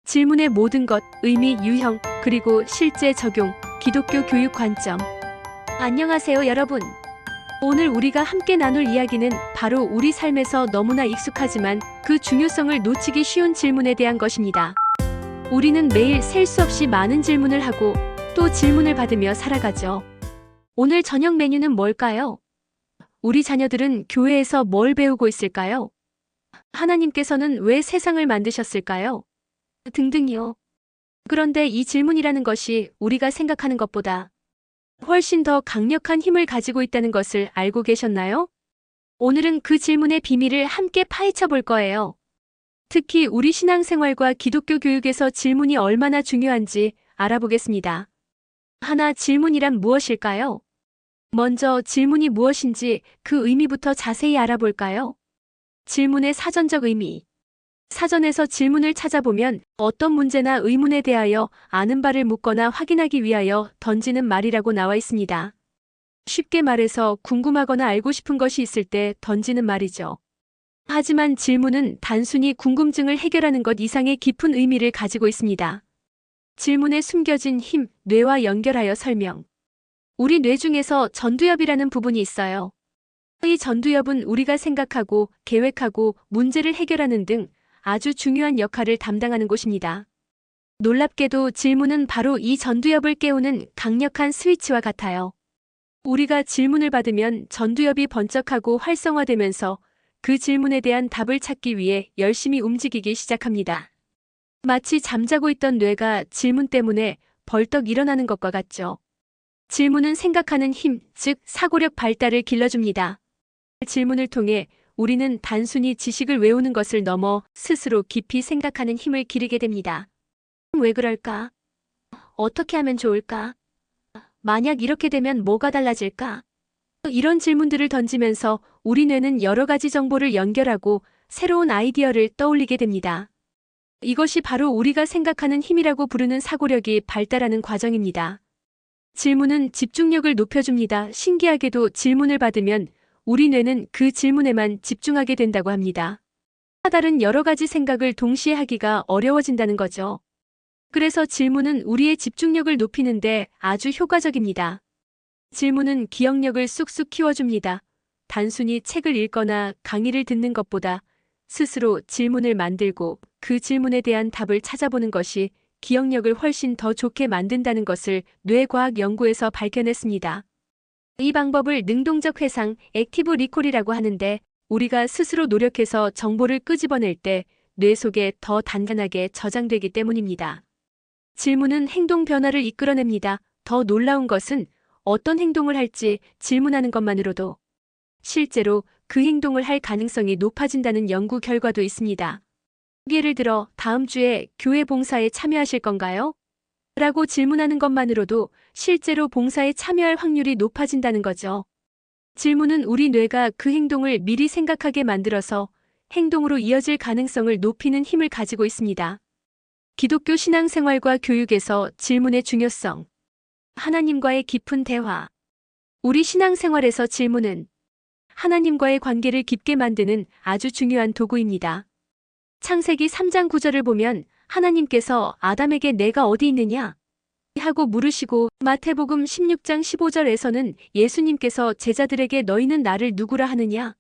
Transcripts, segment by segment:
질문의 모든 것, 의미, 유형, 그리고 실제 적용, 기독교 교육 관점. 안녕하세요, 여러분. 오늘 우리가 함께 나눌 이야기는 바로 우리 삶에서 너무나 익숙하지만 그 중요성을 놓치기 쉬운 질문에 대한 것입니다. 우리는 매일 셀 수 없이 많은 질문을 하고 또 질문을 받으며 살아가죠. 오늘 저녁 메뉴는 뭘까요? 우리 자녀들은 교회에서 뭘 배우고 있을까요? 하나님께서는 왜 세상을 만드셨을까요? 등등이요. 그런데 이 질문이라는 것이 우리가 생각하는 것보다 훨씬 더 강력한 힘을 가지고 있다는 것을 알고 계셨나요? 오늘은 그 질문의 비밀을 함께 파헤쳐 볼 거예요. 특히 우리 신앙생활과 기독교 교육에서 질문이 얼마나 중요한지 알아보겠습니다. 하나, 질문이란 무엇일까요? 먼저 질문이 무엇인지 그 의미부터 자세히 알아볼까요? 질문의 사전적 의미. 사전에서 질문을 찾아보면 어떤 문제나 의문에 대하여 아는 바를 묻거나 확인하기 위하여 던지는 말이라고 나와 있습니다. 쉽게 말해서 궁금하거나 알고 싶은 것이 있을 때 던지는 말이죠. 하지만 질문은 단순히 궁금증을 해결하는 것 이상의 깊은 의미를 가지고 있습니다. 질문에 숨겨진 힘, 뇌와 연결하여 설명. 우리 뇌 중에서 전두엽이라는 부분이 있어요. 이 전두엽은 우리가 생각하고, 계획하고, 문제를 해결하는 등 아주 중요한 역할을 담당하는 곳입니다. 놀랍게도 질문은 바로 이 전두엽을 깨우는 강력한 스위치와 같아요. 우리가 질문을 받으면 전두엽이 번쩍하고 활성화되면서 그 질문에 대한 답을 찾기 위해 열심히 움직이기 시작합니다. 마치 잠자고 있던 뇌가 질문 때문에 벌떡 일어나는 것과 같죠. 질문은 생각하는 힘, 즉 사고력 발달을 길러줍니다. 질문을 통해 우리는 단순히 지식을 외우는 것을 넘어 스스로 깊이 생각하는 힘을 기르게 됩니다. 왜 그럴까? 어떻게 하면 좋을까? 만약 이렇게 되면 뭐가 달라질까? 이런 질문들을 던지면서 우리 뇌는 여러 가지 정보를 연결하고 새로운 아이디어를 떠올리게 됩니다. 이것이 바로 우리가 생각하는 힘이라고 부르는 사고력이 발달하는 과정입니다. 질문은 집중력을 높여줍니다. 신기하게도 질문을 받으면 우리 뇌는 그 질문에만 집중하게 된다고 합니다. 다른 여러 가지 생각을 동시에 하기가 어려워진다는 거죠. 그래서 질문은 우리의 집중력을 높이는데 아주 효과적입니다. 질문은 기억력을 쑥쑥 키워줍니다. 단순히 책을 읽거나 강의를 듣는 것보다 스스로 질문을 만들고 그 질문에 대한 답을 찾아보는 것이 기억력을 훨씬 더 좋게 만든다는 것을 뇌과학 연구에서 밝혀냈습니다. 이 방법을 능동적 회상, 액티브 리콜이라고 하는데 우리가 스스로 노력해서 정보를 끄집어낼 때 뇌 속에 더 단단하게 저장되기 때문입니다. 질문은 행동 변화를 이끌어냅니다. 더 놀라운 것은 어떤 행동을 할지 질문하는 것만으로도 실제로 그 행동을 할 가능성이 높아진다는 연구 결과도 있습니다. 예를 들어 다음 주에 교회 봉사에 참여하실 건가요? 라고 질문하는 것만으로도 실제로 봉사에 참여할 확률이 높아진다는 거죠. 질문은 우리 뇌가 그 행동을 미리 생각하게 만들어서 행동으로 이어질 가능성을 높이는 힘을 가지고 있습니다. 기독교 신앙생활과 교육에서 질문의 중요성. 하나님과의 깊은 대화. 우리 신앙생활에서 질문은 하나님과의 관계를 깊게 만드는 아주 중요한 도구입니다. 창세기 3장 9절을 보면 하나님께서 아담에게 내가 어디 있느냐? 하고 물으시고 마태복음 16장 15절에서는 예수님께서 제자들에게 너희는 나를 누구라 하느냐?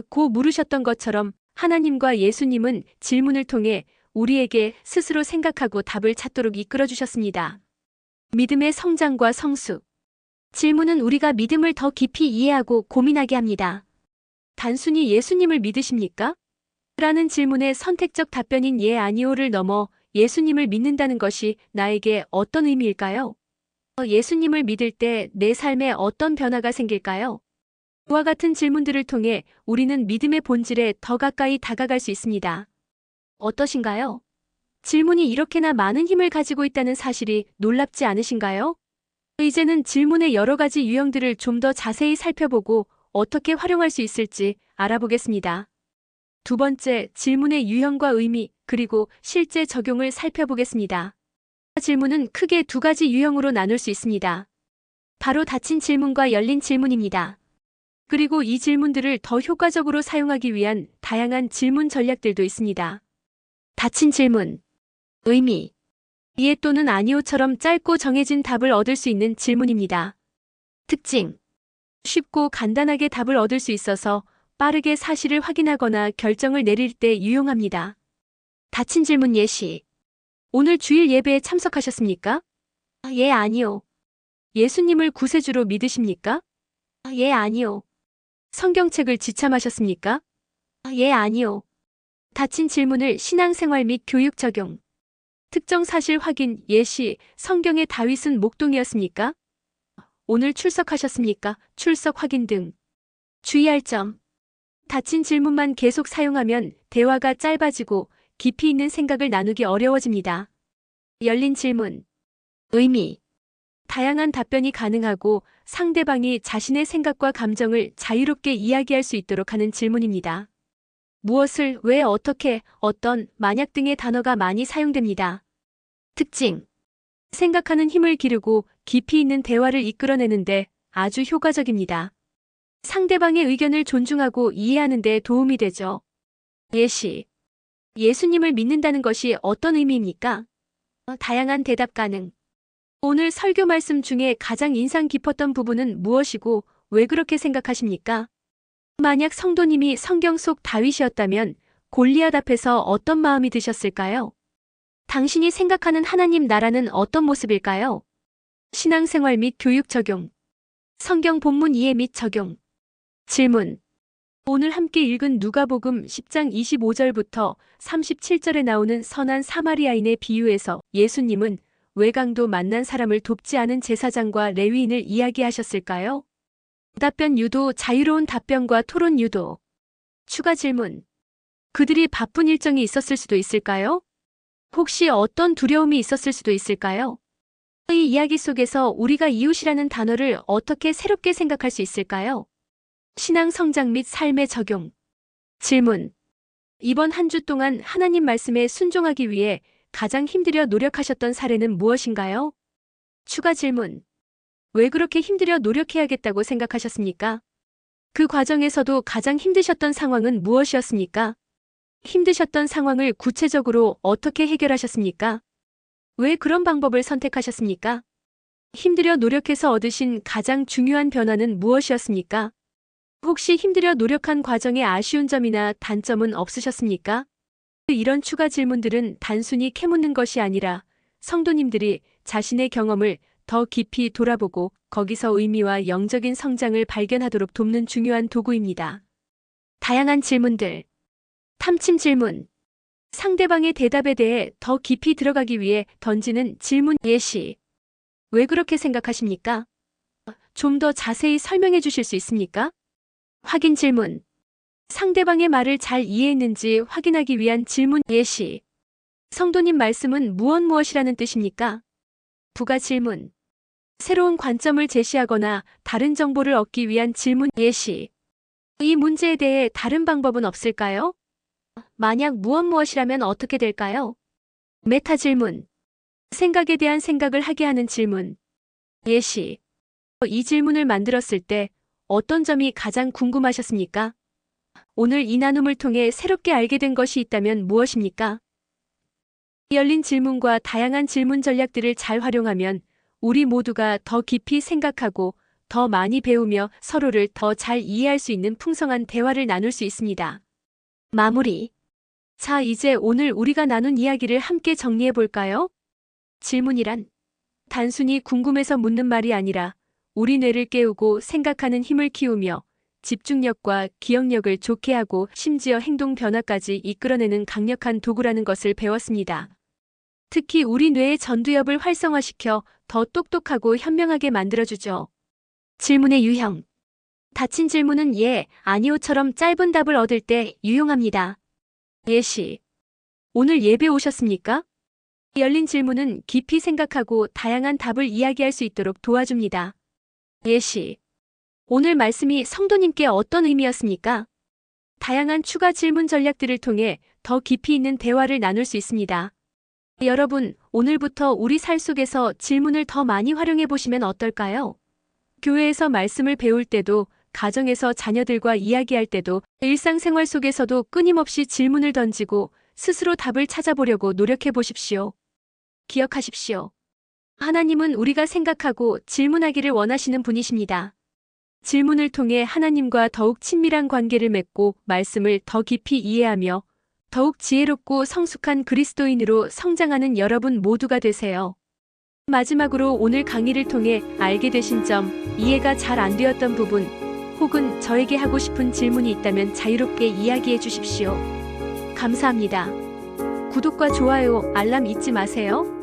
고 물으셨던 것처럼 하나님과 예수님은 질문을 통해 우리에게 스스로 생각하고 답을 찾도록 이끌어 주셨습니다. 믿음의 성장과 성숙. 질문은 우리가 믿음을 더 깊이 이해하고 고민하게 합니다. 단순히 예수님을 믿으십니까? 라는 질문의 선택적 답변인 예 아니오를 넘어 예수님을 믿는다는 것이 나에게 어떤 의미일까요? 예수님을 믿을 때 내 삶에 어떤 변화가 생길까요? 이와 같은 질문들을 통해 우리는 믿음의 본질에 더 가까이 다가갈 수 있습니다. 어떠신가요? 질문이 이렇게나 많은 힘을 가지고 있다는 사실이 놀랍지 않으신가요? 이제는 질문의 여러 가지 유형들을 좀 더 자세히 살펴보고 어떻게 활용할 수 있을지 알아보겠습니다. 두 번째, 질문의 유형과 의미, 그리고 실제 적용을 살펴보겠습니다. 질문은 크게 두 가지 유형으로 나눌 수 있습니다. 바로 닫힌 질문과 열린 질문입니다. 그리고 이 질문들을 더 효과적으로 사용하기 위한 다양한 질문 전략들도 있습니다. 닫힌 질문. 의미. 예 또는 아니오처럼 짧고 정해진 답을 얻을 수 있는 질문입니다. 특징. 쉽고 간단하게 답을 얻을 수 있어서 빠르게 사실을 확인하거나 결정을 내릴 때 유용합니다. 닫힌 질문 예시. 오늘 주일 예배에 참석하셨습니까? 예, 아니요. 예수님을 구세주로 믿으십니까? 예, 아니요. 성경책을 지참하셨습니까? 예, 아니요. 닫힌 질문을 신앙생활 및 교육 적용. 특정 사실 확인 예시. 성경의 다윗은 목동이었습니까? 오늘 출석하셨습니까? 출석 확인 등. 주의할 점. 닫힌 질문만 계속 사용하면 대화가 짧아지고 깊이 있는 생각을 나누기 어려워집니다. 열린 질문. 의미. 다양한 답변이 가능하고 상대방이 자신의 생각과 감정을 자유롭게 이야기할 수 있도록 하는 질문입니다. 무엇을, 왜, 어떻게, 어떤, 만약 등의 단어가 많이 사용됩니다. 특징. 생각하는 힘을 기르고 깊이 있는 대화를 이끌어내는데 아주 효과적입니다. 상대방의 의견을 존중하고 이해하는 데 도움이 되죠. 예시. 예수님을 믿는다는 것이 어떤 의미입니까? 다양한 대답 가능. 오늘 설교 말씀 중에 가장 인상 깊었던 부분은 무엇이고 왜 그렇게 생각하십니까? 만약 성도님이 성경 속 다윗이었다면 골리앗 앞에서 어떤 마음이 드셨을까요? 당신이 생각하는 하나님 나라는 어떤 모습일까요? 신앙생활 및 교육 적용. 성경 본문 이해 및 적용. 질문. 오늘 함께 읽은 누가복음 10장 25절부터 37절에 나오는 선한 사마리아인의 비유에서 예수님은 외강도 만난 사람을 돕지 않은 제사장과 레위인을 이야기하셨을까요? 답변 유도. 자유로운 답변과 토론 유도. 추가 질문. 그들이 바쁜 일정이 있었을 수도 있을까요? 혹시 어떤 두려움이 있었을 수도 있을까요? 이 이야기 속에서 우리가 이웃이라는 단어를 어떻게 새롭게 생각할 수 있을까요? 신앙 성장 및 삶의 적용. 질문. 이번 한 주 동안 하나님 말씀에 순종하기 위해 가장 힘들여 노력하셨던 사례는 무엇인가요? 추가 질문. 왜 그렇게 힘들여 노력해야겠다고 생각하셨습니까? 그 과정에서도 가장 힘드셨던 상황은 무엇이었습니까? 힘드셨던 상황을 구체적으로 어떻게 해결하셨습니까? 왜 그런 방법을 선택하셨습니까? 힘들여 노력해서 얻으신 가장 중요한 변화는 무엇이었습니까? 혹시 힘들여 노력한 과정에 아쉬운 점이나 단점은 없으셨습니까? 이런 추가 질문들은 단순히 캐묻는 것이 아니라 성도님들이 자신의 경험을 더 깊이 돌아보고 거기서 의미와 영적인 성장을 발견하도록 돕는 중요한 도구입니다. 다양한 질문들. 탐침 질문. 상대방의 대답에 대해 더 깊이 들어가기 위해 던지는 질문 예시. 왜 그렇게 생각하십니까? 좀 더 자세히 설명해 주실 수 있습니까? 확인 질문. 상대방의 말을 잘 이해했는지 확인하기 위한 질문 예시. 성도님 말씀은 무엇이라는 뜻입니까? 부가 질문. 새로운 관점을 제시하거나 다른 정보를 얻기 위한 질문 예시. 이 문제에 대해 다른 방법은 없을까요? 만약 무엇이라면 어떻게 될까요? 메타 질문. 생각에 대한 생각을 하게 하는 질문. 예시. 이 질문을 만들었을 때 어떤 점이 가장 궁금하셨습니까? 오늘 이 나눔을 통해 새롭게 알게 된 것이 있다면 무엇입니까? 열린 질문과 다양한 질문 전략들을 잘 활용하면 우리 모두가 더 깊이 생각하고 더 많이 배우며 서로를 더 잘 이해할 수 있는 풍성한 대화를 나눌 수 있습니다. 마무리. 자, 이제 오늘 우리가 나눈 이야기를 함께 정리해 볼까요? 질문이란 단순히 궁금해서 묻는 말이 아니라 우리 뇌를 깨우고 생각하는 힘을 키우며 집중력과 기억력을 좋게 하고 심지어 행동 변화까지 이끌어내는 강력한 도구라는 것을 배웠습니다. 특히 우리 뇌의 전두엽을 활성화시켜 더 똑똑하고 현명하게 만들어주죠. 질문의 유형. 닫힌 질문은 예, 아니오처럼 짧은 답을 얻을 때 유용합니다. 예시. 오늘 예배 오셨습니까? 열린 질문은 깊이 생각하고 다양한 답을 이야기할 수 있도록 도와줍니다. 예시. 오늘 말씀이 성도님께 어떤 의미였습니까? 다양한 추가 질문 전략들을 통해 더 깊이 있는 대화를 나눌 수 있습니다. 여러분, 오늘부터 우리 살 속에서 질문을 더 많이 활용해 보시면 어떨까요? 교회에서 말씀을 배울 때도, 가정에서 자녀들과 이야기할 때도, 일상생활 속에서도 끊임없이 질문을 던지고 스스로 답을 찾아보려고 노력해 보십시오. 기억하십시오. 하나님은 우리가 생각하고 질문하기를 원하시는 분이십니다. 질문을 통해 하나님과 더욱 친밀한 관계를 맺고 말씀을 더 깊이 이해하며 더욱 지혜롭고 성숙한 그리스도인으로 성장하는 여러분 모두가 되세요. 마지막으로 오늘 강의를 통해 알게 되신 점, 이해가 잘 안 되었던 부분, 혹은 저에게 하고 싶은 질문이 있다면 자유롭게 이야기해 주십시오. 감사합니다. 구독과 좋아요, 알람 잊지 마세요.